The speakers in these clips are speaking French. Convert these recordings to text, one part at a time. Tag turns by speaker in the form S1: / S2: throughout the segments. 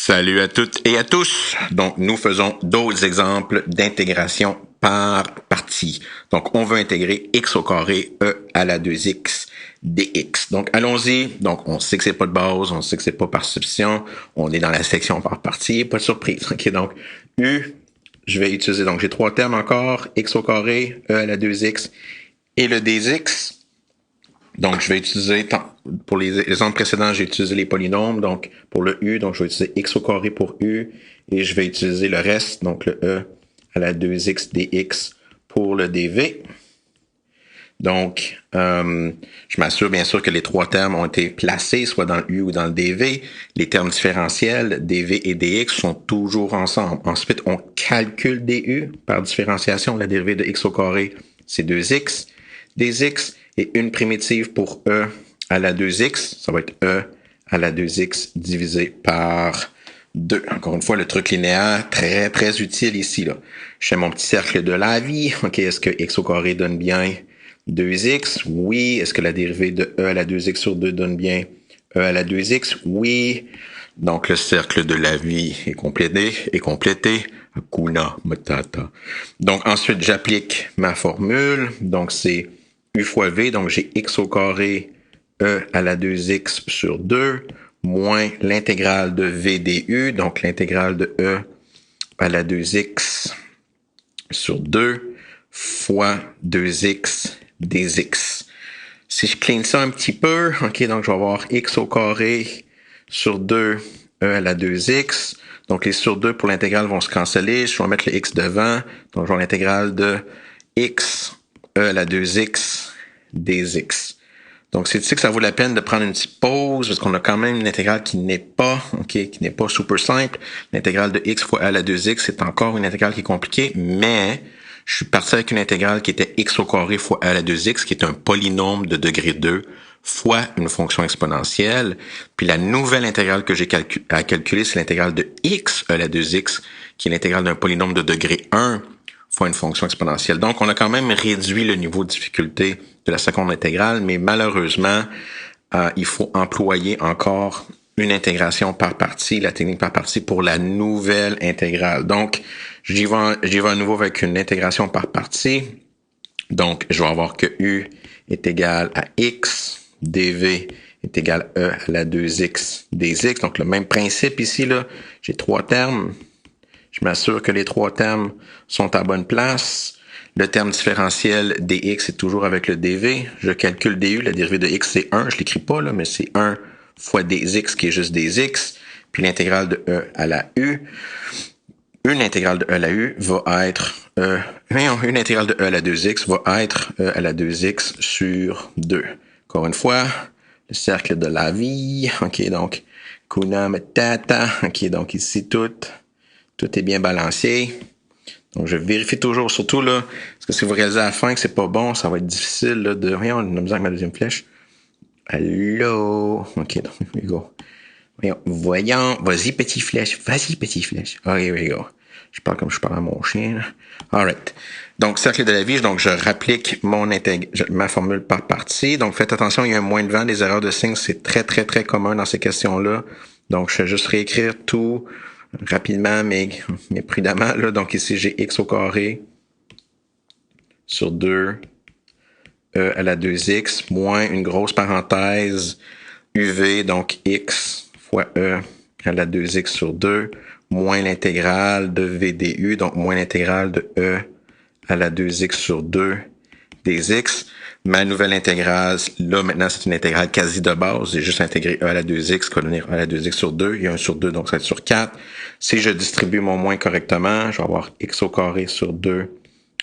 S1: Salut à toutes et à tous. Donc, nous faisons d'autres exemples d'intégration par partie. Donc, on veut intégrer x au carré e à la 2x dx. Donc, allons-y. Donc, on sait que c'est pas de base, on sait que c'est pas par substitution. On est dans la section par partie, pas de surprise. OK, donc, u, je vais utiliser, donc j'ai trois termes encore, x au carré, e à la 2x et le dx. Donc, je vais utiliser, pour les exemples précédents, j'ai utilisé les polynômes, donc pour le u, donc je vais utiliser x au carré pour u, et je vais utiliser le reste, donc le e à la 2x dx pour le dv. Donc, je m'assure bien sûr que les trois termes ont été placés, soit dans le u ou dans le dv. Les termes différentiels, dv et dx, sont toujours ensemble. Ensuite, on calcule du par différenciation. La dérivée de x au carré, c'est 2x. Dx, et une primitive pour e à la 2x, ça va être e à la 2x divisé par 2. Encore une fois, le truc linéaire, très, très utile ici, là. Je fais mon petit cercle de la vie. OK, est-ce que x au carré donne bien 2x? Oui. Est-ce que la dérivée de e à la 2x sur 2 donne bien e à la 2x? Oui. Donc, le cercle de la vie est complété. Hakuna Matata. Donc, ensuite, j'applique ma formule. Donc, c'est u fois v, donc j'ai x au carré e à la 2x sur 2, moins l'intégrale de v du, donc l'intégrale de e à la 2x sur 2, fois 2x dx. Si je clean ça un petit peu, ok, donc je vais avoir x au carré sur 2, e à la 2x, donc les sur 2 pour l'intégrale vont se canceller, je vais mettre le x devant, donc je vais avoir l'intégrale de x e à la 2x dx. Donc, c'est ici que ça vaut la peine de prendre une petite pause parce qu'on a quand même une intégrale qui n'est pas super simple. L'intégrale de x fois e à la 2x, c'est encore une intégrale qui est compliquée, mais je suis parti avec une intégrale qui était x au carré fois e à la 2x, qui est un polynôme de degré 2 fois une fonction exponentielle. Puis la nouvelle intégrale que j'ai à calculer, c'est l'intégrale de x e à la 2x, qui est l'intégrale d'un polynôme de degré 1 fois une fonction exponentielle. Donc, on a quand même réduit le niveau de difficulté de la seconde intégrale, mais malheureusement, il faut employer encore une intégration par partie, la technique par partie, pour la nouvelle intégrale. Donc, j'y vais à nouveau avec une intégration par partie. Donc, je vais avoir que u est égal à x, dv est égal à e à la 2x dx. Donc, le même principe ici, là. J'ai trois termes. Je m'assure que les trois termes sont à bonne place. Le terme différentiel dx est toujours avec le dv. Je calcule du, la dérivée de x c'est 1. Je l'écris pas là, mais c'est 1 fois dx qui est juste dx. Puis l'intégrale de e à la u. Une intégrale de e à la u va être... une intégrale de e à la 2x va être e à la 2x sur 2. Encore une fois, le cercle de la vie. OK, donc, kuna matata. OK, donc ici, tout est bien balancé. Donc, je vérifie toujours, surtout là, parce que si vous réalisez à la fin que c'est pas bon, ça va être difficile là, de... Voyons, on a besoin avec ma deuxième flèche. Allô? OK, donc, here we go. Voyons, vas-y, petit flèche. Oh, here we go. Je parle comme je parle à mon chien. Là. All right. Donc, cercle de la vie, donc je rapplique ma formule par partie. Donc, faites attention, il y a un moins de vent, des erreurs de signes, c'est très, très, très commun dans ces questions-là. Donc, je vais juste réécrire tout rapidement, mais prudemment. Là. Donc, ici, j'ai x au carré sur 2 e à la 2x moins une grosse parenthèse uv, donc x fois e à la 2x sur 2 moins l'intégrale de v du, donc moins l'intégrale de e à la 2x sur 2 dx. Ma nouvelle intégrale, là, maintenant, c'est une intégrale quasi de base. J'ai juste intégré e à la 2x, qui va devenir e à la 2x sur 2. Il y a 1 sur 2, donc ça va être sur 4. Si je distribue mon moins correctement, je vais avoir x au carré sur 2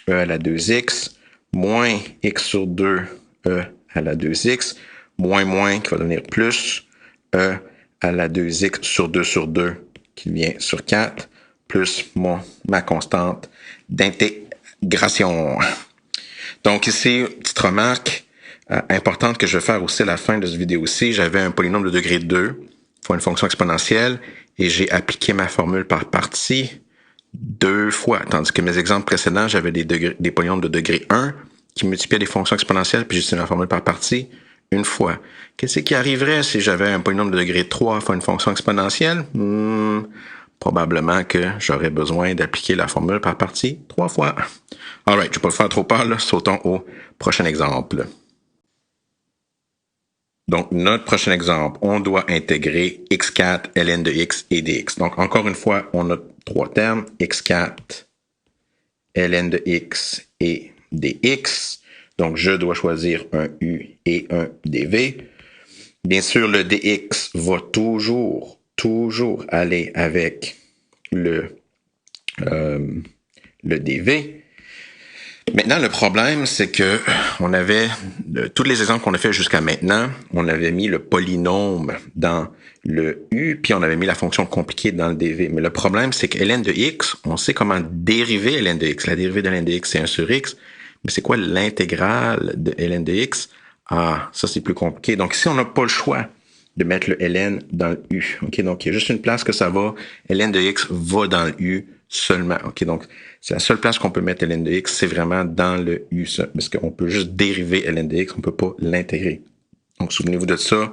S1: e à la 2x, moins x sur 2 e à la 2x, moins, qui va devenir plus e à la 2x sur 2, qui vient sur 4, plus ma constante d'intégration. Donc ici, petite remarque importante que je vais faire aussi à la fin de cette vidéo-ci. J'avais un polynôme de degré 2 fois une fonction exponentielle et j'ai appliqué ma formule par partie 2 fois. Tandis que mes exemples précédents, j'avais des polynômes de degré 1 qui multipliaient des fonctions exponentielles puis j'ai utilisé ma formule par partie une fois. Qu'est-ce qui arriverait si j'avais un polynôme de degré 3 fois une fonction exponentielle? Probablement que j'aurais besoin d'appliquer la formule par partie 3 fois. Alright, je ne vais pas le faire trop peur, là. Sautons au prochain exemple. Donc, notre prochain exemple, on doit intégrer x4, ln de x et dx. Donc, encore une fois, on a trois termes, x4, ln de x et dx. Donc, je dois choisir un u et un dv. Bien sûr, le dx va toujours aller avec le dv. Maintenant, le problème, c'est que on avait tous les exemples qu'on a fait jusqu'à maintenant, on avait mis le polynôme dans le u, puis on avait mis la fonction compliquée dans le dv. Mais le problème, c'est que ln de x, on sait comment dériver ln de x. La dérivée de ln de x, c'est 1 sur x. Mais c'est quoi l'intégrale de ln de x? Ah, ça, c'est plus compliqué. Donc ici, on n'a pas le choix de mettre le ln dans le u. OK, donc il y a juste une place que ça va. Ln de x va dans le u seulement. OK, donc c'est la seule place qu'on peut mettre ln de x, c'est vraiment dans le u, parce qu'on peut juste dériver ln de x, on peut pas l'intégrer. Donc souvenez-vous de ça,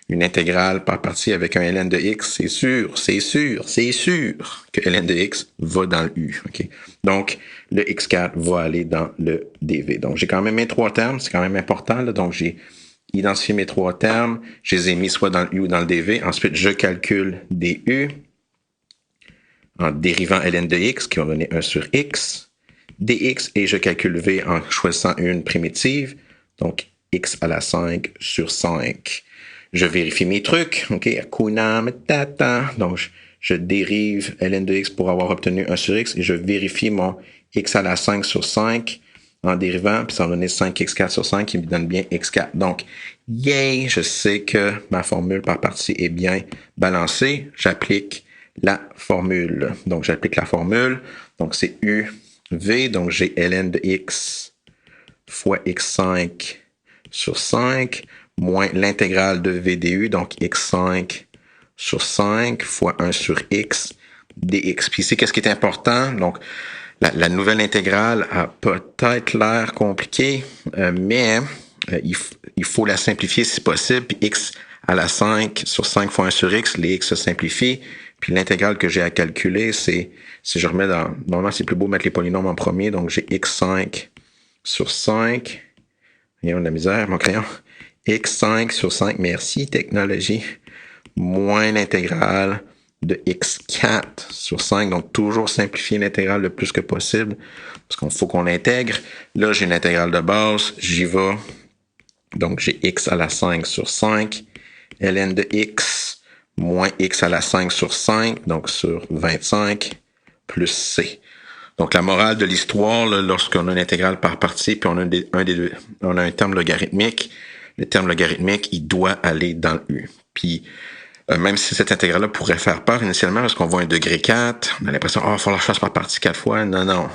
S1: une intégrale par partie avec un ln de x, c'est sûr que ln de x va dans le u. OK, donc le x4 va aller dans le dv. Donc j'ai quand même mes trois termes, c'est quand même important, là. Donc j'ai identifié mes trois termes, je les ai mis soit dans le u ou dans le dv. Ensuite, je calcule du en dérivant ln de x, qui va donner 1 sur x, dx, et je calcule v en choisissant une primitive, donc x à la 5 sur 5. Je vérifie mes trucs, OK, hakuna matata, donc je dérive ln de x pour avoir obtenu 1 sur x, et je vérifie mon x à la 5 sur 5 en dérivant, puis ça va donner 5x4 sur 5 qui me donne bien x4. Donc, yay, je sais que ma formule par partie est bien balancée. J'applique la formule. Donc, j'applique la formule. Donc, c'est UV. Donc, j'ai ln de x fois x5 sur 5 moins l'intégrale de v du. Donc, x5 sur 5 fois 1 sur x dx. Puis ici, qu'est-ce qui est important? Donc, la nouvelle intégrale a peut-être l'air compliquée, mais il faut la simplifier si possible. Puis x à la 5 sur 5 fois 1 sur x, les x se simplifient. Puis l'intégrale que j'ai à calculer, c'est, si je remets dans... Normalement, c'est plus beau mettre les polynômes en premier. Donc, j'ai x5 sur 5. Il y a de la misère, mon crayon. x5 sur 5, merci, technologie. Moins l'intégrale de x4 sur 5. Donc, toujours simplifier l'intégrale le plus que possible. Parce qu'il faut qu'on l'intègre. Là, j'ai une intégrale de base. J'y vais. Donc, j'ai x à la 5 sur 5. ln de x moins x à la 5 sur 5, donc sur 25, plus c. Donc, la morale de l'histoire, lorsqu'on a une intégrale par partie, puis on a un terme logarithmique, le terme logarithmique, il doit aller dans le u. Puis, même si cette intégrale-là pourrait faire peur initialement, parce qu'on voit un degré 4, on a l'impression, il faut la faire par partie 4 fois. Non.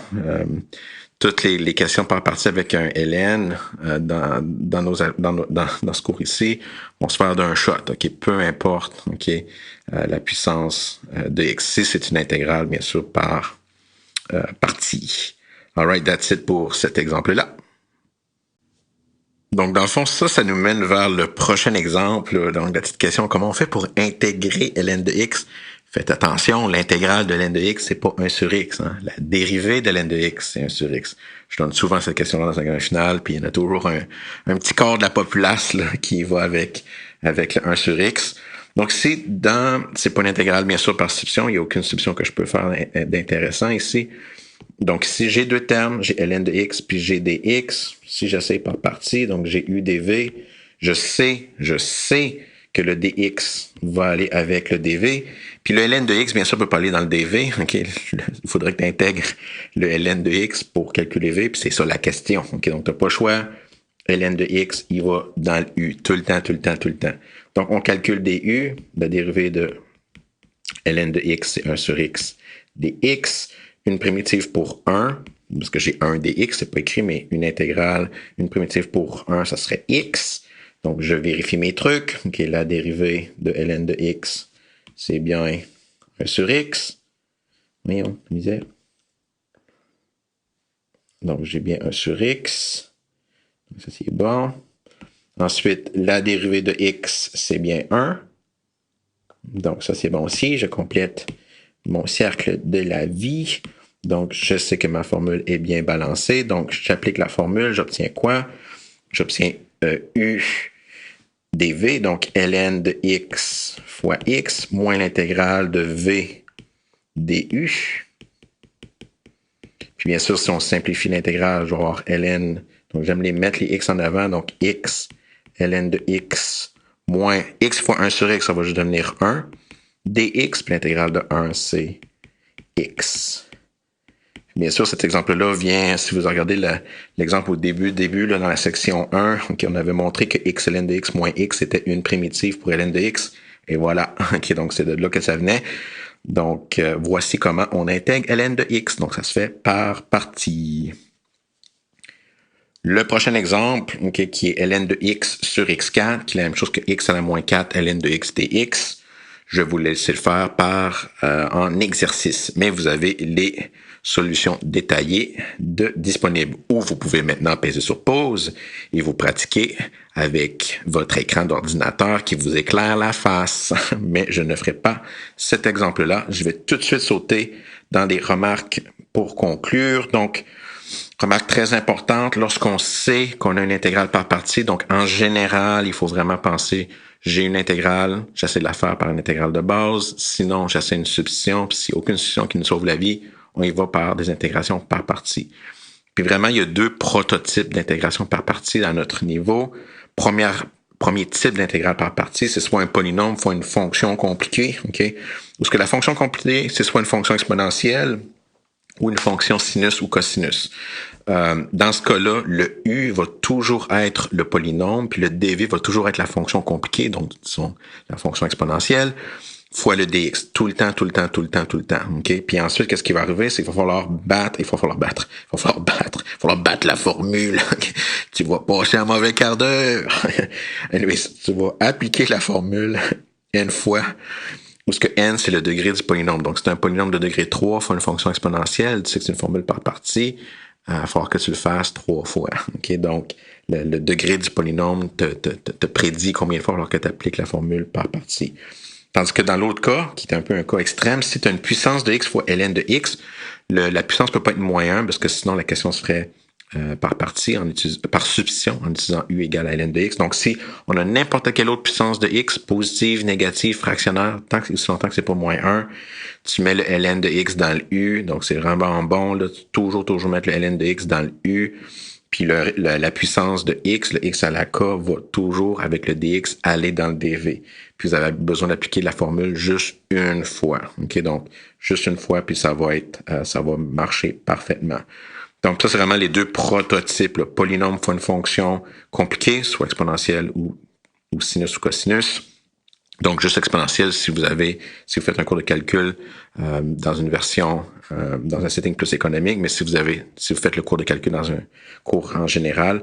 S1: Toutes les questions par partie avec un ln dans ce cours ici vont se faire d'un shot. OK, peu importe la puissance de x. Si c'est une intégrale, bien sûr, par partie. All right, that's it pour cet exemple-là. Donc, dans le fond, ça nous mène vers le prochain exemple. Donc, la petite question, comment on fait pour intégrer ln de x? Faites attention, l'intégrale de ln de x, c'est pas 1 sur x. Hein. La dérivée de ln de x, c'est 1 sur x. Je donne souvent cette question-là dans un grand final, puis il y en a toujours un petit corps de la populace là, qui va avec le 1 sur x. Donc, c'est pas une intégrale, bien sûr, par substitution. Il n'y a aucune substitution que je peux faire d'intéressant ici. Donc, si j'ai deux termes, j'ai ln de x puis j'ai dx, si j'essaie par partie, donc j'ai u dv, je sais que le dx va aller avec le dv. Puis le ln de x, bien sûr, peut pas aller dans le dv. OK? Il faudrait que tu intègres le ln de x pour calculer v, puis c'est ça la question. OK? Donc, tu n'as pas le choix. ln de x, il va dans le u tout le temps. Donc, on calcule du, la dérivée de ln de x, c'est 1 sur x dx. Une primitive pour 1, parce que j'ai 1 dx, c'est pas écrit, mais une intégrale, une primitive pour 1, ça serait x. Donc, je vérifie mes trucs. OK, la dérivée de ln de x, c'est bien 1 sur x. Voyons, misère. Donc, j'ai bien 1 sur x. Ça, c'est bon. Ensuite, la dérivée de x, c'est bien 1. Donc, ça, c'est bon aussi. Je complète mon cercle de la vie. Donc, je sais que ma formule est bien balancée. Donc, j'applique la formule. J'obtiens quoi? J'obtiens u dv, donc ln de x fois x, moins l'intégrale de v du. Puis bien sûr, si on simplifie l'intégrale, je vais avoir ln. Donc, j'aime les mettre les x en avant. Donc, x, ln de x, moins x fois 1 sur x, ça va juste devenir 1. dx, puis l'intégrale de 1, c'est x. Bien sûr, cet exemple-là vient, si vous regardez l'exemple au début là, dans la section 1, okay, on avait montré que x ln de x moins x était une primitive pour ln de x. Et voilà, okay, donc c'est de là que ça venait. Donc, voici comment on intègre ln de x. Donc, ça se fait par partie. Le prochain exemple, okay, qui est ln de x sur x4, qui est la même chose que x à la moins 4 ln de x dx. Je vais vous laisser le faire en exercice, mais vous avez les solutions détaillées disponibles. Ou vous pouvez maintenant peser sur pause et vous pratiquer avec votre écran d'ordinateur qui vous éclaire la face. Mais je ne ferai pas cet exemple-là. Je vais tout de suite sauter dans des remarques pour conclure. Donc, remarque très importante, lorsqu'on sait qu'on a une intégrale par partie, donc en général, il faut vraiment penser, j'ai une intégrale, j'essaie de la faire par une intégrale de base, sinon j'essaie une substitution, puis s'il n'y a aucune substitution qui nous sauve la vie, on y va par des intégrations par partie. Puis vraiment, il y a deux prototypes d'intégration par partie à notre niveau. Premier type d'intégrale par partie, c'est soit un polynôme, soit une fonction compliquée, OK? Ou ce que la fonction compliquée, c'est soit une fonction exponentielle, ou une fonction sinus ou cosinus. Dans ce cas-là, le u va toujours être le polynôme, puis le dv va toujours être la fonction compliquée, donc disons la fonction exponentielle, fois le dx, tout le temps. Okay? Puis ensuite, qu'est-ce qui va arriver? C'est qu'il va falloir battre la formule. Tu vas passer un mauvais quart d'heure. Anyways, tu vas appliquer la formule n fois. Où ce que n, c'est le degré du polynôme. Donc, c'est un polynôme de degré 3 fois une fonction exponentielle. Tu sais que c'est une formule par partie. Il va falloir que tu le fasses 3 fois. Okay? Donc, le degré du polynôme te prédit combien de fois alors que tu appliques la formule par partie. Tandis que dans l'autre cas, qui est un peu un cas extrême, si tu as une puissance de x fois ln de x, la puissance ne peut pas être moins 1 parce que sinon la question se ferait par partie, par substitution, en utilisant u égale à ln de x. Donc, si on a n'importe quelle autre puissance de x, positive, négative, fractionnaire, aussi longtemps que c'est pas moins 1, tu mets le ln de x dans le u. Donc, c'est vraiment bon, là, toujours mettre le ln de x dans le u. Puis la puissance de x, le x à la k, va toujours, avec le dx, aller dans le dv. Puis vous avez besoin d'appliquer la formule juste une fois. Okay? Donc, juste une fois, puis ça va marcher parfaitement. Donc, ça, c'est vraiment les deux prototypes. Là. Polynôme fois une fonction compliquée, soit exponentielle ou sinus ou cosinus. Donc, juste exponentielle si vous faites un cours de calcul dans une version, dans un setting plus économique, mais si vous faites le cours de calcul dans un cours en général,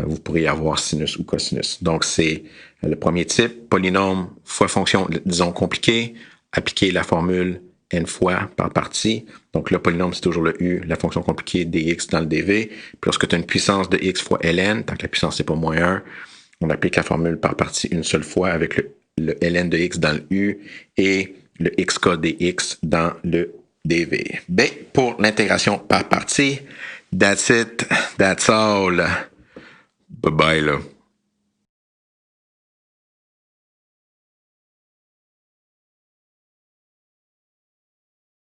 S1: vous pourriez avoir sinus ou cosinus. Donc, c'est le premier type, polynôme fois fonction, disons, compliquée, appliquer la formule n fois par partie. Donc, le polynôme, c'est toujours le u, la fonction compliquée dx dans le dv. Puis lorsque tu as une puissance de x fois ln, tant que la puissance n'est pas moins 1, on applique la formule par partie une seule fois avec le ln de x dans le u et le xk dx dans le dv. Ben, pour l'intégration par partie, that's it, that's all. Bye bye là.